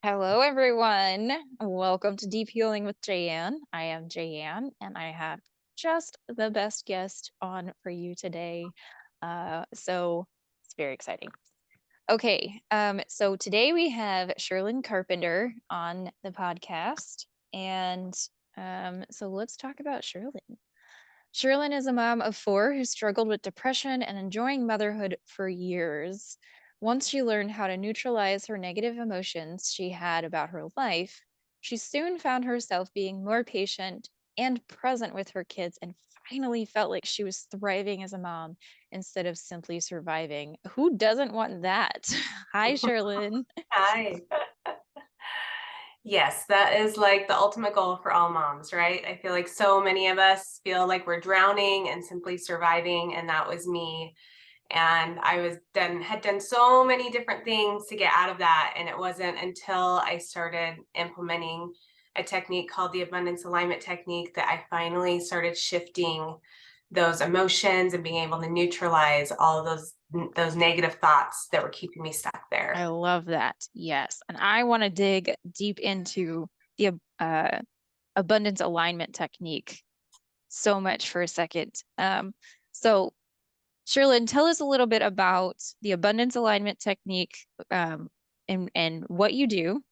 Hello, everyone. Welcome to Deep Healing with Jayanne. I am Jayanne, and I have just the best guest on for you today. So it's very exciting. Okay, so today we have Cherlyn Carpenter on the podcast, and so let's talk about Cherlyn. Cherlyn is a mom of four who struggled with depression and enjoying motherhood for years. Once she learned how to neutralize her negative emotions she had about her life, she soon found herself being more patient and present with her kids and finally felt like she was thriving as a mom instead of simply surviving. Who doesn't want that? Hi, Cherlyn. Hi. Yes, that is like the ultimate goal for all moms, right? I feel like so many of us feel like we're drowning and simply surviving, and that was me. And I had done so many different things to get out of that, and it wasn't until I started implementing a technique called the abundance alignment technique that I finally started shifting those emotions and being able to neutralize all of those negative thoughts that were keeping me stuck I there. love that. Yes. And I want to dig deep into the abundance alignment technique so much for a second. So, Sherlyn, tell us a little bit about the abundance alignment technique and what you do.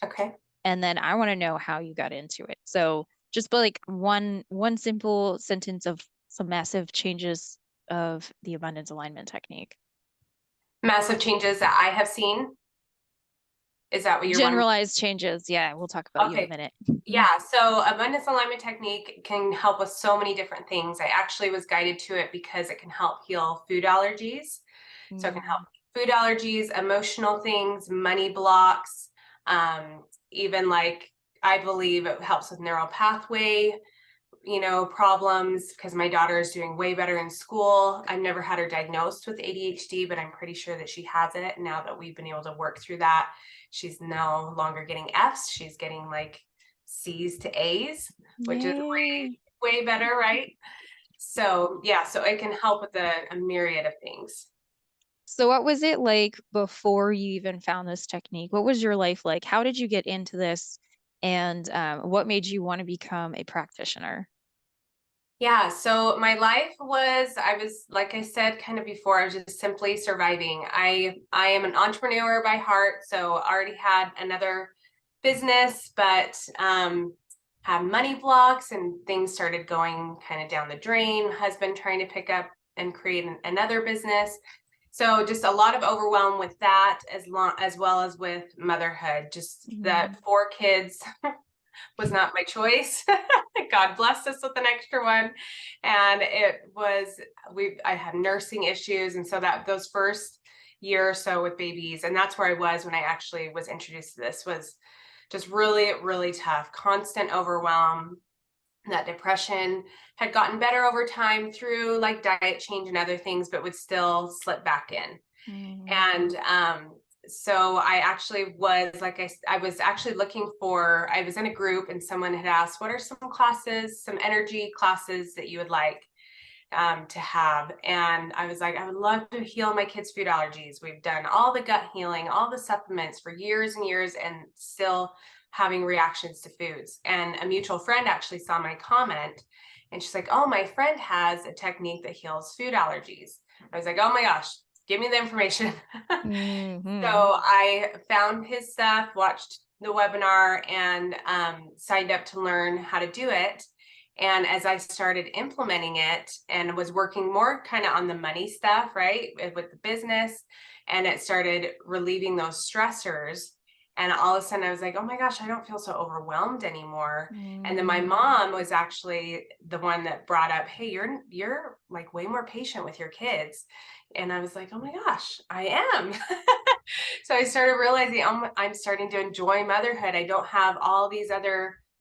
Okay. And then I want to know how you got into it. So just like one simple sentence of some massive changes of the abundance alignment technique. Massive changes that I have seen. Is that what you're wanting? Generalized changes. Yeah, we'll talk about you in a Okay. minute. Yeah. So abundance alignment technique can help with so many different things. I actually was guided to it because it can help heal food allergies. So it can help Mm, food allergies, emotional things, money blocks, even like I believe it helps with neural pathway problems because my daughter is doing way better in school. I've never had her diagnosed with ADHD, but I'm pretty sure that she has it. Now that we've been able to work through that, she's no longer getting F's. She's getting like C's to A's, which is yay. way better, right? So yeah, so it can help with a myriad of things. So what was it like before you even found this technique? What was your life like? How did you get into this? And what made you want to become a practitioner? Yeah, so my life I was, like I said kind of before, I was just simply surviving. I am an entrepreneur by heart, so I already had another business, but had money blocks and things started going kind of down the drain. Husband trying to pick up and create another business. So just a lot of overwhelm with that as well as with motherhood. Just Mm, that four kids was not my choice. God blessed us with an extra one. And I had nursing issues. And so that those first year or so with babies, and that's where I was when I actually was introduced to this, was just really, really tough, constant overwhelm. That depression had gotten better over time through like diet change and other things, but would still slip back in. mm, And so I actually was I was actually I was in a group and someone had asked, what are some classes, some energy classes that you would like to have? And I was like, I would love to heal my kids' food allergies. We've done all the gut healing, all the supplements for years and years, and still having reactions to foods. And a mutual friend actually saw my comment and she's like, oh, my friend has a technique that heals food allergies. I was like, oh my gosh, give me the information. So hmm I found his stuff, watched the webinar, and signed up to learn how to do it. And as I started implementing it and was working more kind of on the money stuff, right, with the business, and it started relieving those stressors. And all of a sudden I was like, oh my gosh, I don't feel so overwhelmed anymore. And then my mm. mom was actually the one that brought up, hey, you're like way more patient with your kids. And I was like, oh my gosh, I am. So I started realizing, oh, I'm starting to enjoy motherhood. I don't have all these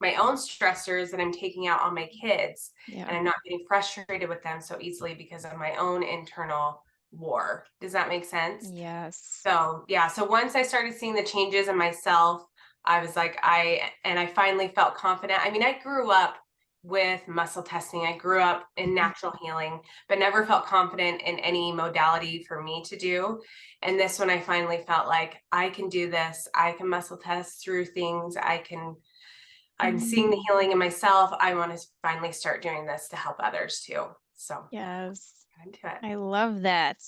my own stressors that I'm taking out on my kids. Yeah. And I'm not getting frustrated with them so easily because of my own internal war. Does that make sense? Yes. So yeah, so once I started seeing the changes in myself, I was like, I finally felt confident. I mean, I grew up with muscle testing. I grew up in natural healing, but never felt confident in any modality for me to do. And this one, I finally felt like I can do this. I can muscle test through things. I'm seeing the Mm. healing in myself. I want to finally start doing this to help others too. So Yes, into it. I love that.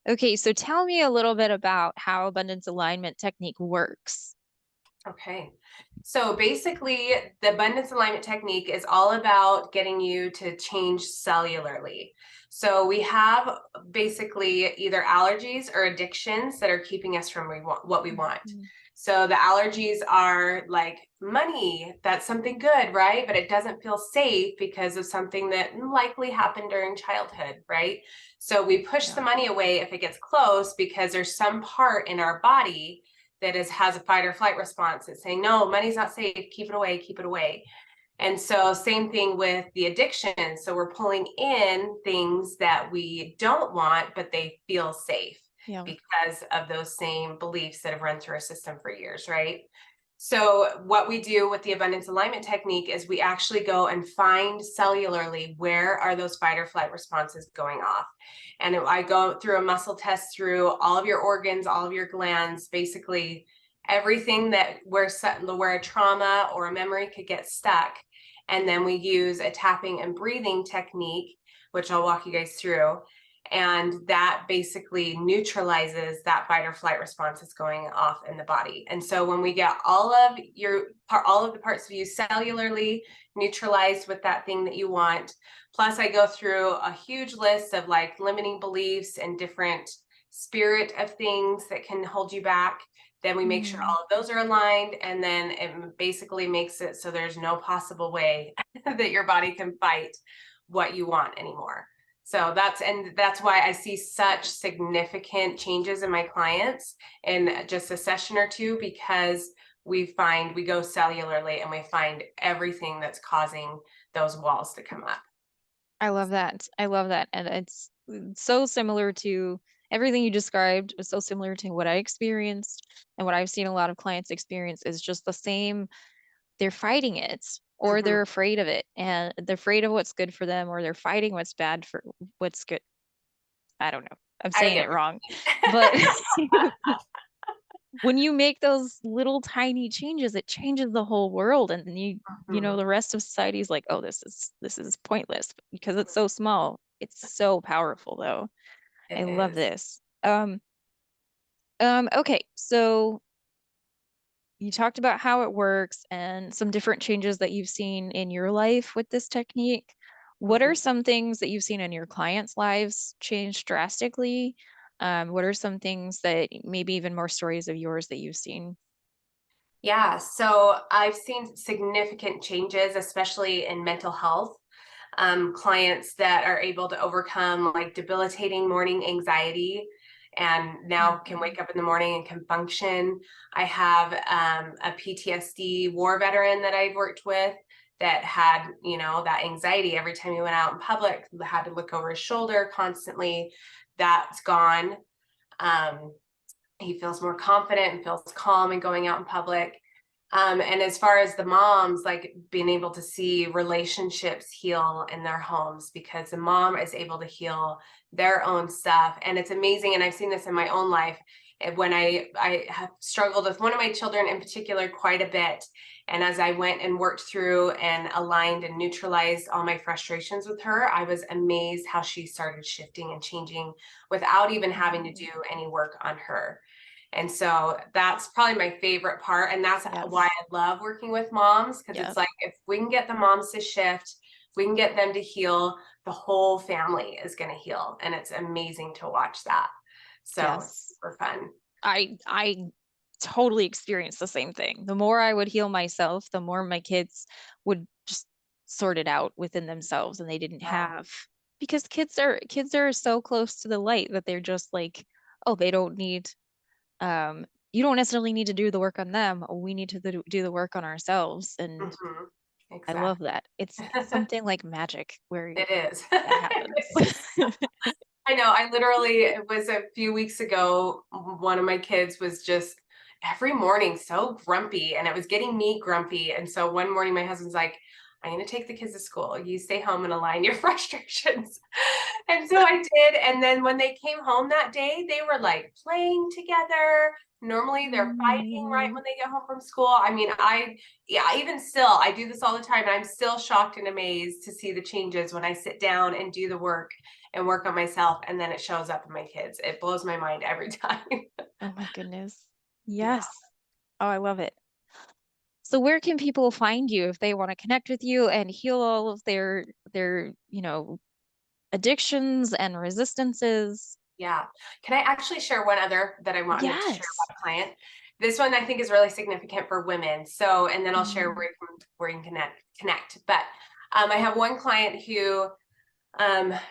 Okay, so tell me a little bit about how abundance alignment technique works. Okay. So basically, the abundance alignment technique is all about getting you to change cellularly. So we have basically either allergies or addictions that are keeping us from what we want. Mhm. So the allergies are like money, that's something good, right? But it doesn't feel safe because of something that likely happened during childhood, right? So we push the Yeah. money away if it gets close because there's some part in our body that has a fight or flight response. It's saying, no, money's not safe, keep it away, keep it away. And so same thing with the addiction. So we're pulling in things that we don't want, but they feel safe Yeah. because of those same beliefs that have run through our system for years, right? So what we do with the abundance alignment technique is we actually go and find cellularly where are those fight or flight responses going off. And I go through a muscle test through all of your organs, all of your glands, basically everything that where a trauma or a memory could get stuck. And then we use a tapping and breathing technique, which I'll walk you guys through. And that basically neutralizes that fight or flight response that's going off in the body. And so when we get all of the parts of you cellularly neutralized with that thing that you want, plus I go through a huge list of like limiting beliefs and different spirit of things that can hold you back. Then we make sure Mm. all of those are aligned, and then it basically makes it so there's no possible way that your body can fight what you want anymore. So that's why I see such significant changes in my clients in just a session or two, because we go cellularly and we find everything that's causing those walls to come up. I love that. I love that. And it's so similar to everything you described, is so similar to what I experienced and what I've seen a lot of clients experience is just the same. They're fighting it or Mm-hmm. they're afraid of it and they're afraid of what's good for them or they're fighting what's bad for what's good. I don't know. I'm I saying get it what wrong. you But mean. when you make those little tiny changes, it changes the whole world. And then Mhm. the rest of society is like, oh, this is pointless because it's so small. It's so powerful though. I It love is. this. Okay, so you talked about how it works and some different changes that you've seen in your life with this technique. What are Mhm. some things that you've seen in your clients' lives change drastically? What are some things that maybe even more stories of yours that you've seen? Yeah, so I've seen significant changes, especially in mental health. Clients that are able to overcome like debilitating morning anxiety and now can Mhm. wake up in the morning and can function. I have a PTSD war veteran that I've worked with that had, that anxiety every time he went out in public, had to look over his shoulder constantly. That's gone. Um, he feels more confident and feels calm in going out in public. And as far as the moms, like being able to see relationships heal in their homes because the mom is able to heal their own stuff. And it's amazing. And I've seen this in my own life when I have struggled with one of my children in particular quite a bit. And as I went and worked through and aligned and neutralized all my frustrations with her, I was amazed how she started shifting and changing without even having to Mhm. do any work on her. And so that's probably my favorite part. And that's why Yes. I love working with moms, because it's Yes. like if we can get the moms to shift, we can get them to heal, the whole family is going to heal. And it's amazing to watch that. So it's Yes. super fun. I totally experienced the same thing. The more I would heal myself, the more my kids would just sort it out within themselves and they didn't Yeah. have because kids are so close to the light that they're just like, oh, they don't need you don't necessarily need to do the work on them. We need to do the work on ourselves. And Mhm. I love Exactly. that. It's something like magic where It is. that happens. It is. I know. I literally, it was a few weeks ago, one of my kids was just every morning so grumpy and it was getting me grumpy. And so one morning my husband's like, I'm going to take the kids to school. You stay home and align your frustrations. And so I did. And then when they came home that day, they were like playing together. Normally they're fighting right Mm. when they get home from school. I mean, yeah, even still, I do this all the time. And I'm still shocked and amazed to see the changes when I sit down and do the work and work on myself. And then it shows up in my kids. It blows my mind every time. Oh my goodness. Yeah. Yes. Oh, I love it. So where can people find you if they want to connect with you and heal all of their addictions and resistances? Yeah. Can I actually share one other that I wanted to share Yes. about a client? This one I think is really significant for women. So, and then I'll share Mm. where you can connect. But I have one client who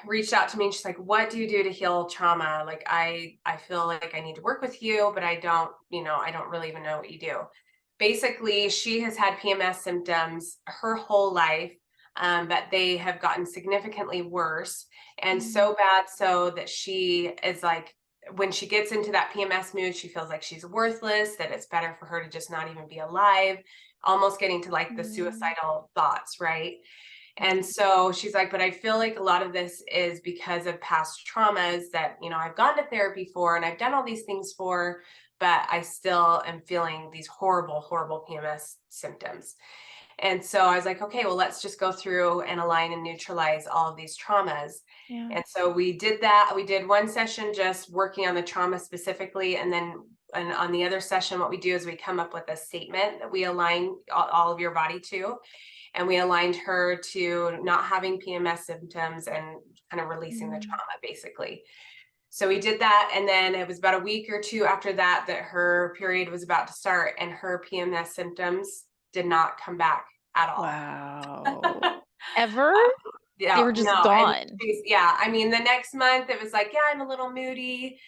reached out to me and she's like, what do you do to heal trauma? Like, I feel like I need to work with you, but I don't, I don't really even know what you do. Basically, she has had PMS symptoms her whole life, but they have gotten significantly worse, and Mm. so bad so that she is like, when she gets into that PMS mood, she feels like she's worthless, that it's better for her to just not even be alive, almost getting to like the Mm. suicidal thoughts, right? Yeah. And so she's like, but I feel like a lot of this is because of past traumas that, I've gone to therapy for and I've done all these things for, but I still am feeling these horrible, horrible PMS symptoms. And so I was like, okay, well, let's just go through and align and neutralize all of these traumas. Yeah. And so we did that. We did one session just working on the trauma specifically. And on the other session, what we do is we come up with a statement that we align all of your body to. And we aligned her to not having PMS symptoms and kind of releasing the Mm. trauma, basically. So we did that. And then it was about a week or two after that that her period was about to start, and her PMS symptoms did not come back at all. Wow. Ever? They Yeah, were no. just And gone. yeah, I mean, the next month it was like, yeah, I'm a little moody.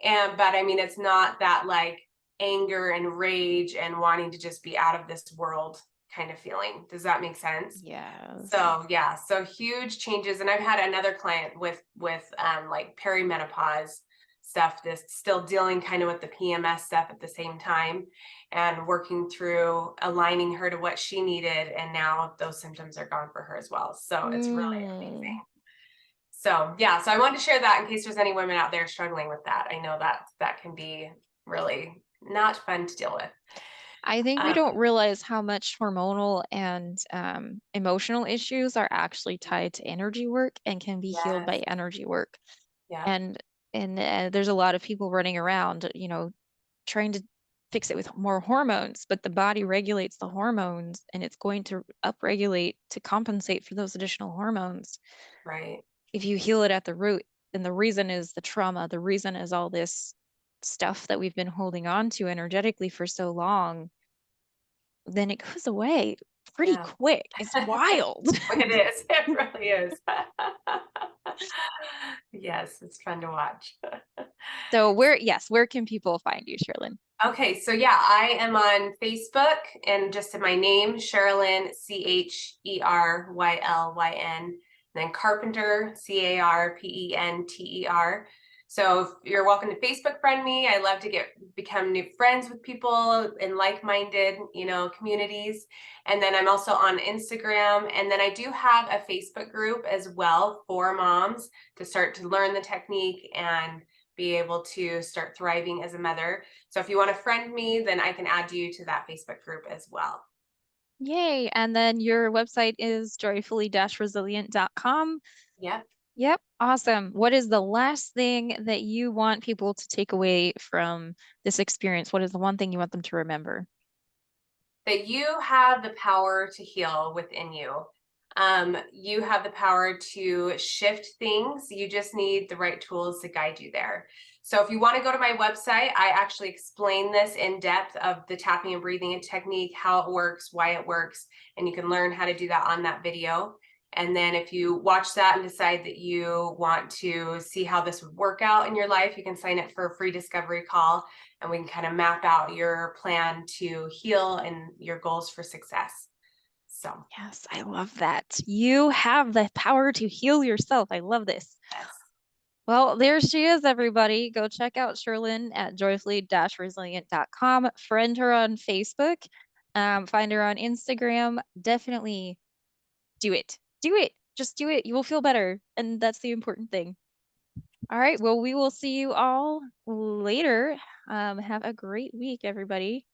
But I mean, it's not that like anger and rage and wanting to just be out of this world kind of feeling. Does that make sense? Yes. So yeah, so huge changes. And I've had another client with like perimenopause stuff, this still dealing kind of with the PMS stuff at the same time and working through aligning her to what she needed. And now those symptoms are gone for her as well. So it's really Mm. amazing. So yeah, so I wanted to share that in case there's any women out there struggling with that. I know that that can be really not fun to deal with. I think we Um, don't realize how much hormonal and emotional issues are actually tied to energy work and can be healed by yes, energy work. yeah, And there's a lot of people running around, trying to fix it with more hormones, but the body regulates the hormones and it's going to upregulate to compensate for those additional hormones. right. If you heal it at the root, and the reason is the trauma, the reason is all this stuff that we've been holding on to energetically for so long, then it goes away pretty Yeah. quick. It's wild. It is. It really is. Yes, it's fun to watch. So yes, where can people find you, Sherilyn? Okay, so yeah, I am on Facebook and just in my name, Cherlyn, Cheryllyn, then Carpenter, Carpenter. So if you're welcome to Facebook friend me. I love to become new friends with people in like-minded, communities. And then I'm also on Instagram. And then I do have a Facebook group as well for moms to start to learn the technique and be able to start thriving as a mother. So if you want to friend me, then I can add you to that Facebook group as well. Yay. And then your website is joyfully-resilient.com. Yep. Yep. Awesome. What is the last thing that you want people to take away from this experience? What is the one thing you want them to remember? That you have the power to heal within you. You have the power to shift things. You just need the right tools to guide you there. So if you want to go to my website, I actually explain this in depth of the tapping and breathing technique, how it works, why it works, and you can learn how to do that on that video. And then if you watch that and decide that you want to see how this would work out in your life, you can sign up for a free discovery call and we can kind of map out your plan to heal and your goals for success. So, Yes, I love that. You have the power to heal yourself. I love this. yes. Well, there she is, everybody. Go check out Sherlyn at joyfully-resilient.com. Friend her on Facebook. Find her on Instagram. Definitely do it. Do it. Just do it. You will feel better. And that's the important thing. All right. Well, we will see you all later. Have a great week, everybody.